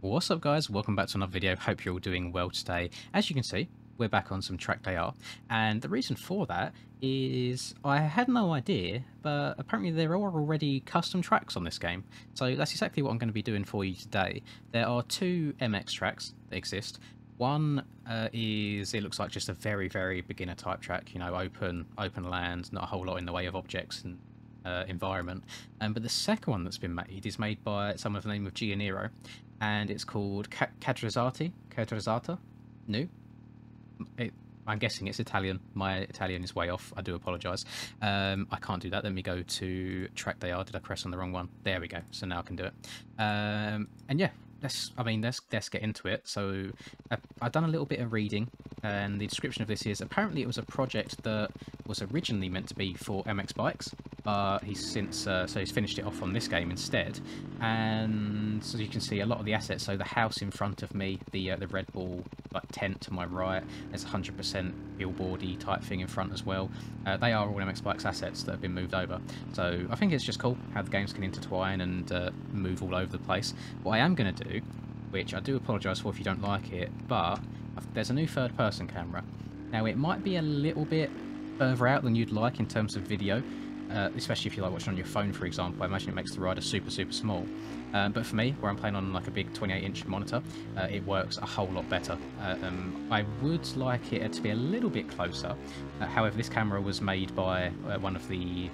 What's up guys, welcome back to another video. Hope you're all doing well today. As you can see, we're back on some TrackDayR, and the reason for that is I had no idea, but apparently there are already custom tracks on this game. So that's exactly what I'm going to be doing for you today. There are two MX tracks that exist. One it looks like just a very beginner type track, you know, open land, not a whole lot in the way of objects and environment. But the second one that's been made is made by someone of the name of Gianiro, and it's called Cadrezzata. New. I'm guessing it's Italian. My Italian is way off. I do apologise. I can't do that. Let me go to TrackDayR. Did I press on the wrong one? There we go. So now I can do it. And yeah, let's get into it. So I've done a little bit of reading, and the description of this is apparently it was a project that was originally meant to be for MX bikes, but he's since he's finished it off on this game instead. And so you can see a lot of the assets. So the house in front of me, the Red Bull like tent to my right, there's 100% billboardy type thing in front as well. They are all MX bikes assets that have been moved over. So I think it's just cool how the games can intertwine and move all over the place. What I am going to do, which I do apologise for if you don't like it, but there's a new third-person camera. Now it might be a little bit further out than you'd like in terms of video, especially if you like watching on your phone, for example. I imagine it makes the rider super small. But for me, where I'm playing on like a big 28-inch monitor, it works a whole lot better. I would like it to be a little bit closer. However, this camera was made by one of the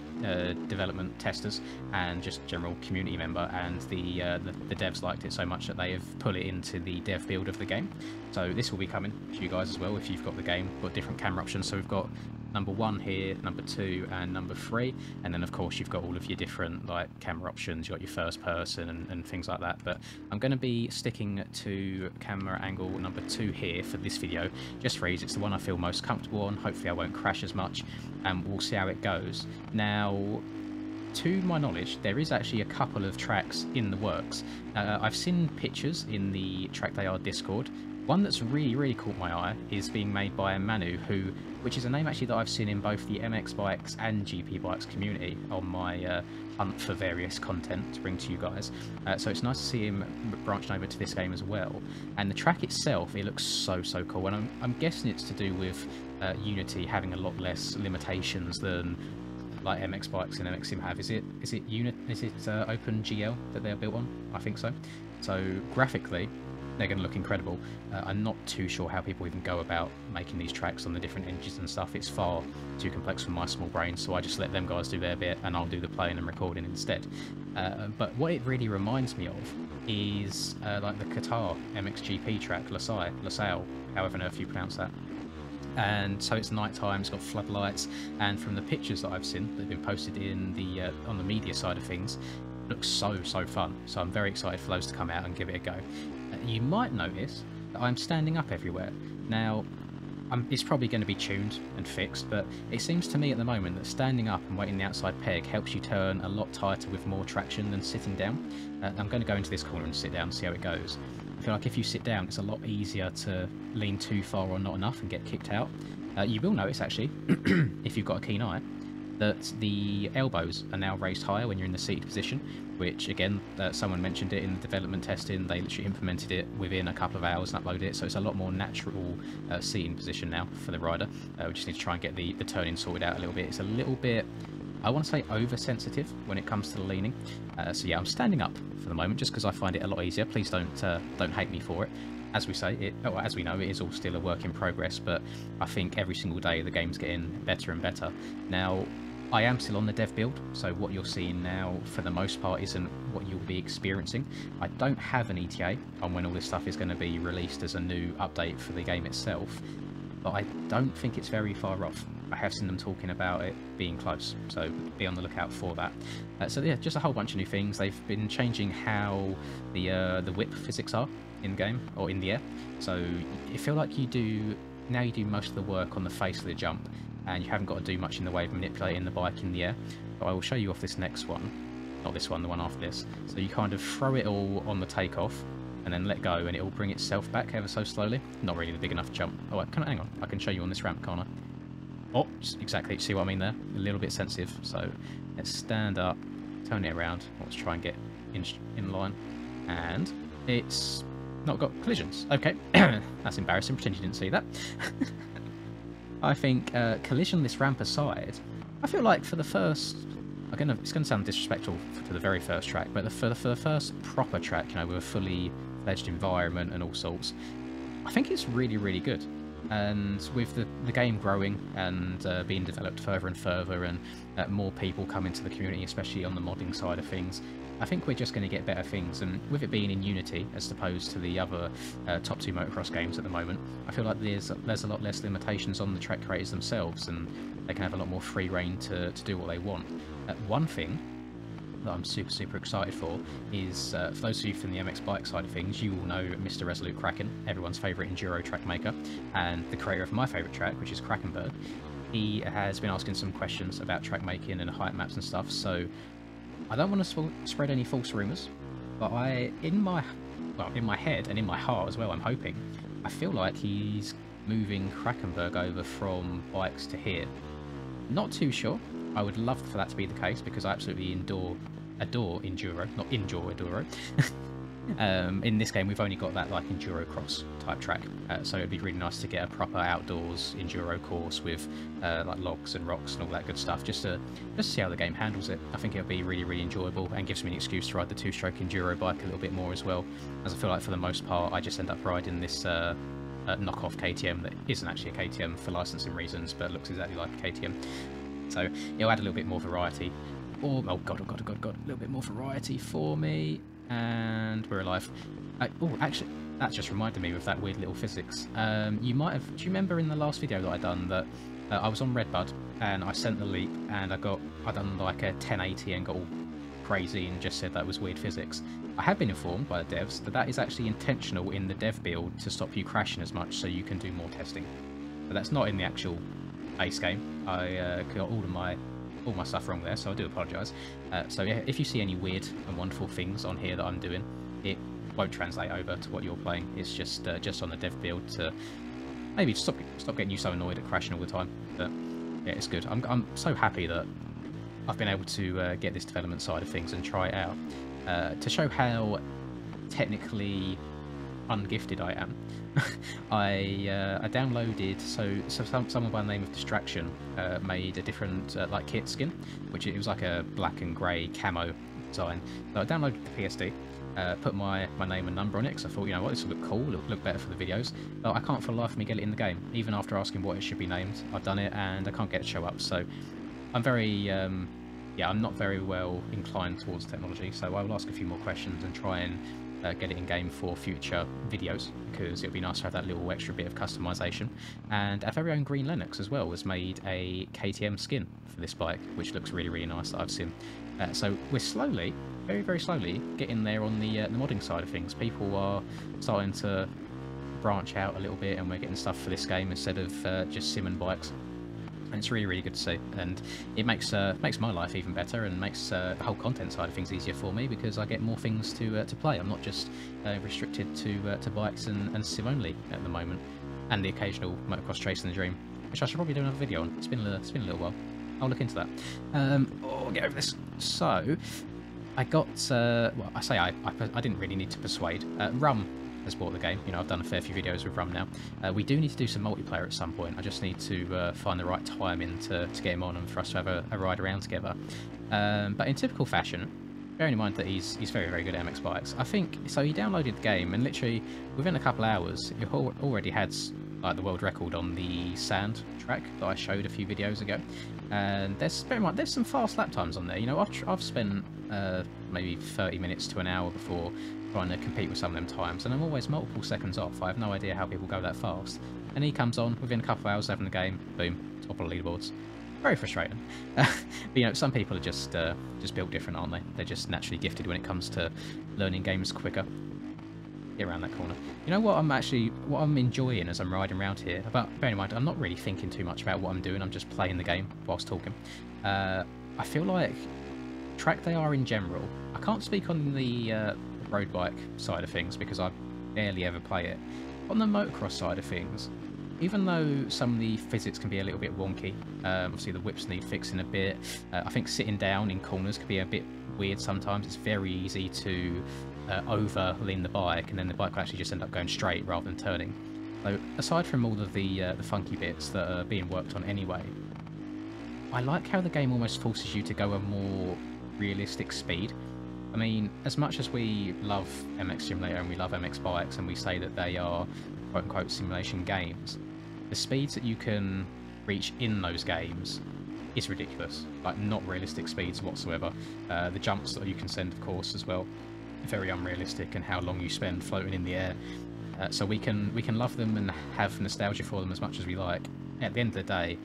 development testers and just general community member, and the devs liked it so much that they have put it into the dev build of the game. So this will be coming to you guys as well if you've got the game. Got different camera options. So we've got number 1 here, number 2 and number 3, and then of course you've got all of your different like camera options. You've got your first person and things like that, but I'm going to be sticking to camera angle number 2 here for this video, just for ease. It's the one I feel most comfortable on. Hopefully I won't crash as much, and we'll see how it goes. Now, to my knowledge, there is actually a couple of tracks in the works. I've seen pictures in the TrackDayR Discord. One that's really caught my eye is being made by Manu, which is a name actually that I've seen in both the MX bikes and GP bikes community on my hunt for various content to bring to you guys. So it's nice to see him branching over to this game as well. And the track itself, it looks so cool, and I'm guessing it's to do with Unity having a lot less limitations than like MX bikes and MX Sim have. Is it OpenGL that they're built on? I think so. So graphically, they're going to look incredible. I'm not too sure how people even go about making these tracks on the different engines and stuff. It's far too complex for my small brain, so I just let them guys do their bit and I'll do the playing and recording instead. But what it really reminds me of is like the Qatar MXGP track, LaSalle, however on earth you pronounce that. And so it's night time, it's got floodlights, and from the pictures that I've seen that have been posted in the on the media side of things, it looks so fun. So I'm very excited for those to come out and give it a go. You might notice that I'm standing up everywhere. Now, it's probably going to be tuned and fixed, but it seems to me at the moment that standing up and waiting the outside peg helps you turn a lot tighter with more traction than sitting down. I'm going to go into this corner and sit down and see how it goes. I feel like if you sit down, it's a lot easier to lean too far or not enough and get kicked out. You will notice, actually, if you've got a keen eye, that the elbows are now raised higher when you're in the seated position, which again, someone mentioned it in the development testing. They literally implemented it within a couple of hours and uploaded it, so it's a lot more natural seating position now for the rider. We just need to try and get the turning sorted out a little bit. It's a little bit, I want to say, oversensitive when it comes to the leaning. So yeah, I'm standing up for the moment just because I find it a lot easier. Please don't hate me for it. As we say, as we know, it is all still a work in progress, but I think every single day the game's getting better and better. Now, I am still on the dev build, so what you're seeing now for the most part isn't what you'll be experiencing. I don't have an ETA on when all this stuff is going to be released as a new update for the game itself, but I don't think it's very far off. I have seen them talking about it being close, so be on the lookout for that. So yeah, just a whole bunch of new things. They've been changing how the whip physics are in game or in the air. So you feel like you do most of the work on the face of the jump, and you haven't got to do much in the way of manipulating the bike in the air. But I will show you off this next one, not this one, the one after this. So you kind of throw it all on the takeoff and then let go, and it will bring itself back ever so slowly. Not really the big enough jump. Oh, hang on, I can show you on this ramp, can't I? Oh, exactly, see what I mean there? A little bit sensitive. So let's stand up, turn it around. Let's try and get in line, and it's not got collisions. Okay, that's embarrassing. Pretend you didn't see that. I think collision this ramp aside, I feel like for the first, again, it's going to sound disrespectful to the very first track, but for the first proper track, you know, with a fully fledged environment and all sorts, I think it's really, really good. And with the game growing and being developed further and further, and more people coming to the community, especially on the modding side of things, I think we're just going to get better things. And with it being in Unity as opposed to the other top 2 motocross games at the moment, I feel like there's a lot less limitations on the track creators themselves, and they can have a lot more free reign to do what they want. One thing that I'm super, super excited for is, for those of you from the MX bike side of things, you will know Mr. Resolute Kraken, everyone's favourite enduro track maker, and the creator of my favourite track, which is Krakenberg. He has been asking some questions about track making and height maps and stuff, so I don't want to spread any false rumours, but in my head and in my heart as well, I'm hoping, I feel like he's moving Krakenberg over from bikes to here. Not too sure. I would love for that to be the case, because I absolutely adore enduro, not enjoy enduro. In this game, we've only got that like enduro cross type track, so it'd be really nice to get a proper outdoors enduro course with like logs and rocks and all that good stuff, just to see how the game handles it. I think it'll be really, really enjoyable, and gives me an excuse to ride the 2-stroke enduro bike a little bit more as well, as I feel like for the most part I just end up riding this knockoff KTM that isn't actually a KTM for licensing reasons, but looks exactly like a KTM. So it'll add a little bit more variety. Oh god, a little bit more variety for me. And we're alive. Oh, actually, that just reminded me of that weird little physics. You might have... Do you remember in the last video that I done that I was on Redbud and I sent the leap and I done like a 1080 and got all crazy and just said that was weird physics. I have been informed by the devs that that is actually intentional in the dev build to stop you crashing as much so you can do more testing. But that's not in the actual base game. I got all my stuff wrong there, so I do apologise. So yeah, if you see any weird and wonderful things on here that I'm doing, it won't translate over to what you're playing. It's just on the dev build to maybe stop getting you so annoyed at crashing all the time. But yeah, it's good. I'm so happy that I've been able to get this development side of things and try it out to show how technically ungifted I am. I downloaded, so someone by the name of Distraction made a different like kit skin, which it was like a black and grey camo design. So I downloaded the PSD, put my name and number on it, because I thought, you know what, this will look cool, it'll look better for the videos. But I can't for the life of me get it in the game, even after asking what it should be named. I've done it and I can't get it to show up. So I'm very yeah, I'm not very well inclined towards technology, so I will ask a few more questions and try and get it in game for future videos, because it would be nice to have that little extra bit of customization. And our very own Green Lennox as well has made a KTM skin for this bike, which looks really, really nice that I've seen. So we're slowly, very, very slowly getting there on the modding side of things. People are starting to branch out a little bit, and we're getting stuff for this game instead of just sim and bikes. And it's really, really good to see, and it makes my life even better, and makes the whole content side of things easier for me, because I get more things to play. I'm not just restricted to bikes and sim only at the moment, and the occasional motocross chasing the dream, which I should probably do another video on. It's been a little while. I'll look into that. Oh, get over this. So I got well, I say I didn't really need to persuade. Rum has bought the game. You know, I've done a fair few videos with Rum now. We do need to do some multiplayer at some point. I just need to find the right timing to get him on and for us to have a ride around together. But in typical fashion, bearing in mind that he's very, very good at MX bikes, I think, so he downloaded the game and literally within a couple of hours, he already had like the world record on the sand track that I showed a few videos ago. And there's some fast lap times on there. You know, I've spent maybe 30 minutes to an hour before trying to compete with some of them times, and I'm always multiple seconds off. I have no idea how people go that fast. And he comes on within a couple of hours having the game, boom, top of the leaderboards. Very frustrating. But you know, some people are just built different, aren't they? They're just naturally gifted when it comes to learning games quicker. Get around that corner. You know what I'm enjoying as I'm riding around here? But bear in mind, I'm not really thinking too much about what I'm doing. I'm just playing the game whilst talking. I feel like TrackDayR in general, I can't speak on the road bike side of things because I barely ever play it. On the motocross side of things, even though some of the physics can be a little bit wonky, obviously the whips need fixing a bit. I think sitting down in corners can be a bit weird sometimes. It's very easy to over lean the bike, and then the bike will actually just end up going straight rather than turning. So aside from all of the funky bits that are being worked on anyway, I like how the game almost forces you to go a more realistic speed. I mean, as much as we love MX Simulator and we love MX bikes and we say that they are quote-unquote simulation games, the speeds that you can reach in those games is ridiculous. Like, not realistic speeds whatsoever. The jumps that you can send, of course, as well, very unrealistic, and how long you spend floating in the air. So we can love them and have nostalgia for them as much as we like. At the end of the day,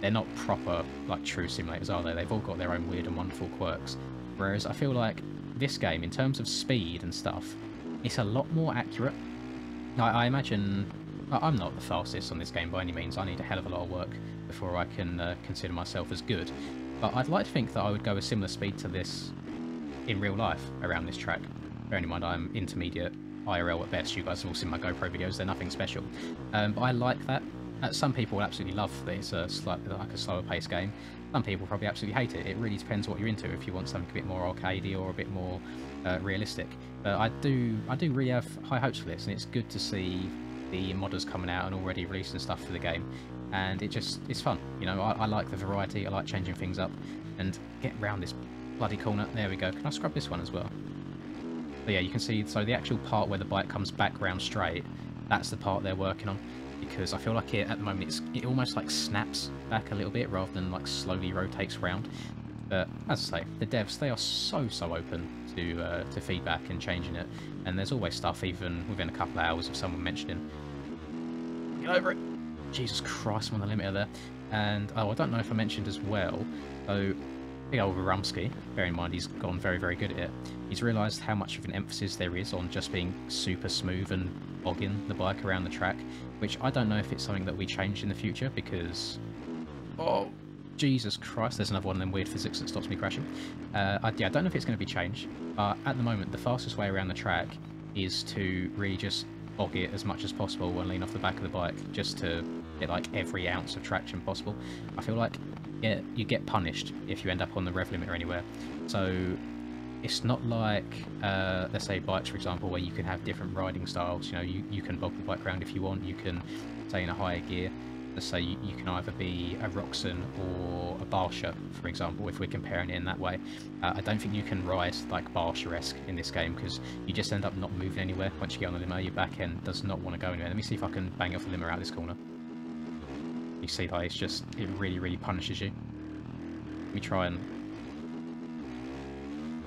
they're not proper, like, true simulators, are they? They've all got their own weird and wonderful quirks. Whereas I feel like this game, in terms of speed and stuff, it's a lot more accurate. I imagine... I'm not the fastest on this game by any means. I need a hell of a lot of work before I can consider myself as good. But I'd like to think that I would go a similar speed to this in real life around this track. Bearing in mind I'm intermediate IRL at best. You guys have all seen my GoPro videos. They're nothing special. But I like that. Some people will absolutely love that it's a slightly like a slower paced game. Some people probably absolutely hate it. It really depends what you're into. If you want something a bit more arcadey or a bit more realistic. But I do really have high hopes for this, and it's good to see the modders coming out and already releasing stuff for the game. And it's fun. You know, I like the variety. I like changing things up and get around this bloody corner. There we go. Can I scrub this one as well? But yeah, you can see. So the actual part where the bike comes back round straight, that's the part they're working on. Because I feel like at the moment it almost like snaps back a little bit rather than like slowly rotates round. But as I say, the devs, they are so open to feedback and changing it, and there's always stuff even within a couple of hours of someone mentioning. Get over it! Jesus Christ, I'm on the limiter there. And oh, I don't know if I mentioned as well, so big old Rumsky, bear in mind he's gone very good at it, he's realised how much of an emphasis there is on just being super smooth and bogging the bike around the track, which I don't know if it's something that we change in the future, because... oh, Jesus Christ, there's another one of them weird physics that stops me crashing. Yeah, I don't know if it's going to be changed, but at the moment the fastest way around the track is to really just bog it as much as possible and lean off the back of the bike, just to get like every ounce of traction possible. I feel like you get punished if you end up on the rev limiter anywhere. So it's not like, let's say bikes, for example, where you can have different riding styles. You know, you can bog the bike around if you want. You can stay in a higher gear. Let's say you can either be a Roxen or a Barsha, for example, if we're comparing it in that way. I don't think you can ride like Barsha-esque in this game, because you just end up not moving anywhere. Once you get on the limo, your back end does not want to go anywhere. Let me see if I can bang off the limo out this corner. You see, like, it's just, it really punishes you. Let me try and...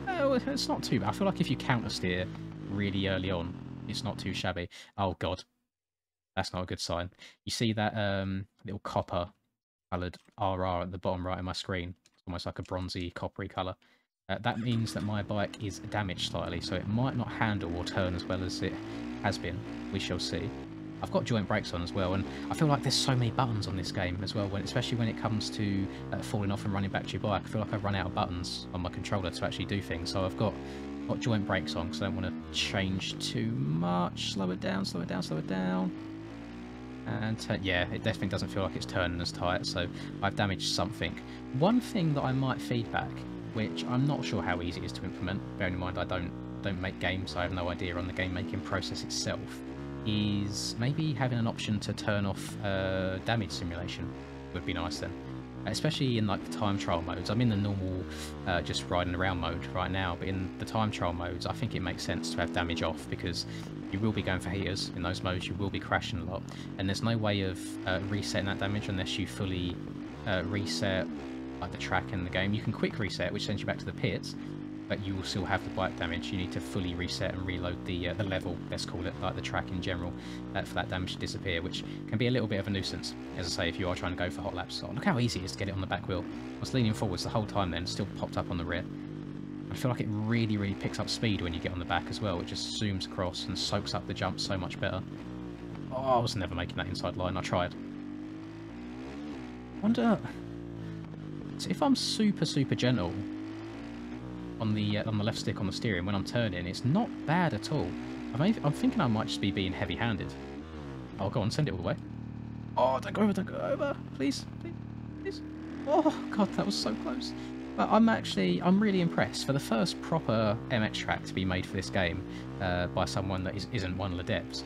oh, it's not too bad. I feel like if you counter steer really early on, it's not too shabby. Oh god. That's not a good sign. You see that little copper-coloured RR at the bottom right of my screen? It's almost like a bronzy, coppery colour. That means that my bike is damaged slightly, so it might not handle or turn as well as it has been. We shall see. I've got joint brakes on as well, and I feel like there's so many buttons on this game as well, especially when it comes to falling off and running back to your bike. I feel like I've run out of buttons on my controller to actually do things, so I've got joint brakes on because I don't want to change too much. Slow it down, slow it down, slow it down. And yeah, it definitely doesn't feel like it's turning as tight, so I've damaged something. One thing that I might feedback, which I'm not sure how easy it is to implement, bearing in mind I don't make games, so I have no idea on the game making process itself, is maybe having an option to turn off damage simulation would be nice then. Especially in like the time trial modes. I'm in the normal just riding around mode right now, but in the time trial modes I think it makes sense to have damage off, because you will be going for heaters in those modes, you will be crashing a lot, and there's no way of resetting that damage unless you fully reset like the track and the game. You can quick reset, which sends you back to the pits, but you will still have the bike damage. You need to fully reset and reload the level, let's call it, like the track in general, for that damage to disappear, which can be a little bit of a nuisance, as I say, if you are trying to go for hot laps. Oh, look how easy it is to get it on the back wheel. I was leaning forwards the whole time then, still popped up on the rear. I feel like it really picks up speed when you get on the back as well. It just zooms across and soaks up the jump so much better. Oh, I was never making that inside line, I tried. I wonder... so if I'm super gentle on the left stick on the steering when I'm turning, it's not bad at all. I'm thinking I might just be being heavy-handed. Oh, go on, send it all the way. Oh, don't go over, please. Oh god, that was so close. But I'm really impressed. For the first proper MX track to be made for this game by someone that isn't one of the devs,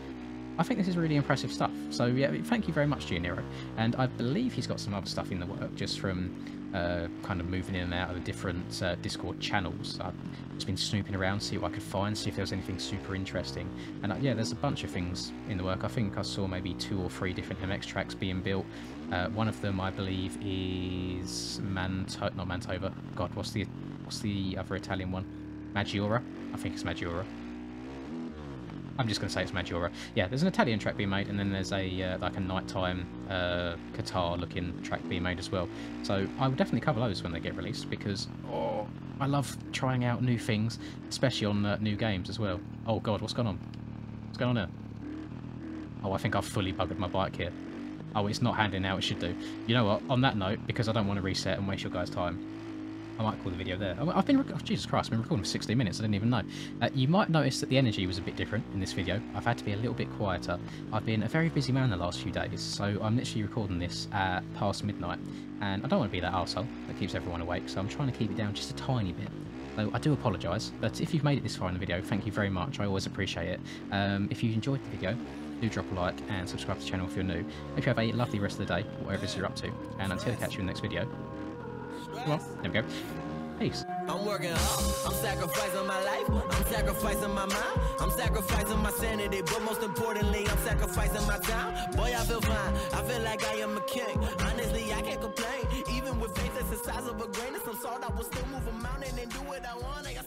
I think this is really impressive stuff. So yeah, thank you very much, Gianiro. And I believe he's got some other stuff in the work just from kind of moving in and out of the different Discord channels. I've just been snooping around, see what I could find, see if there was anything super interesting. And yeah, there's a bunch of things in the work. I think I saw maybe 2 or 3 different MX tracks being built. One of them, I believe, is not Mantova. God, what's the other Italian one? Maggiora? I think it's Maggiora. I'm just going to say it's Maggiora. Yeah, there's an Italian track being made, and then there's a like a nighttime Qatar-looking track being made as well. So I will definitely cover those when they get released, because I love trying out new things, especially on new games as well. Oh god, what's going on? What's going on here? Oh, I think I've fully buggered my bike here. Oh, it's not handing how it should do. You know what? On that note, because I don't want to reset and waste your guys' time, I might call the video there. I've been, Jesus Christ, I've been recording for 60 minutes, I didn't even know. You might notice that the energy was a bit different in this video. I've had to be a little bit quieter. I've been a very busy man the last few days, so I'm literally recording this at past midnight, and I don't want to be that arsehole that keeps everyone awake, so I'm trying to keep it down just a tiny bit. So I do apologise, but if you've made it this far in the video, thank you very much. I always appreciate it. If you enjoyed the video, do drop a like and subscribe to the channel if you're new. Hope you have a lovely rest of the day, whatever it is you're up to, and until I catch you in the next video, well, there we go. Peace. I'm working hard, I'm sacrificing my life, I'm sacrificing my mind, I'm sacrificing my sanity, but most importantly, I'm sacrificing my time. Boy, I feel fine, I feel like I am a king. Honestly, I can't complain, even with faith that's the size of a grain of some salt, I will still move a mountain and do what I want. I got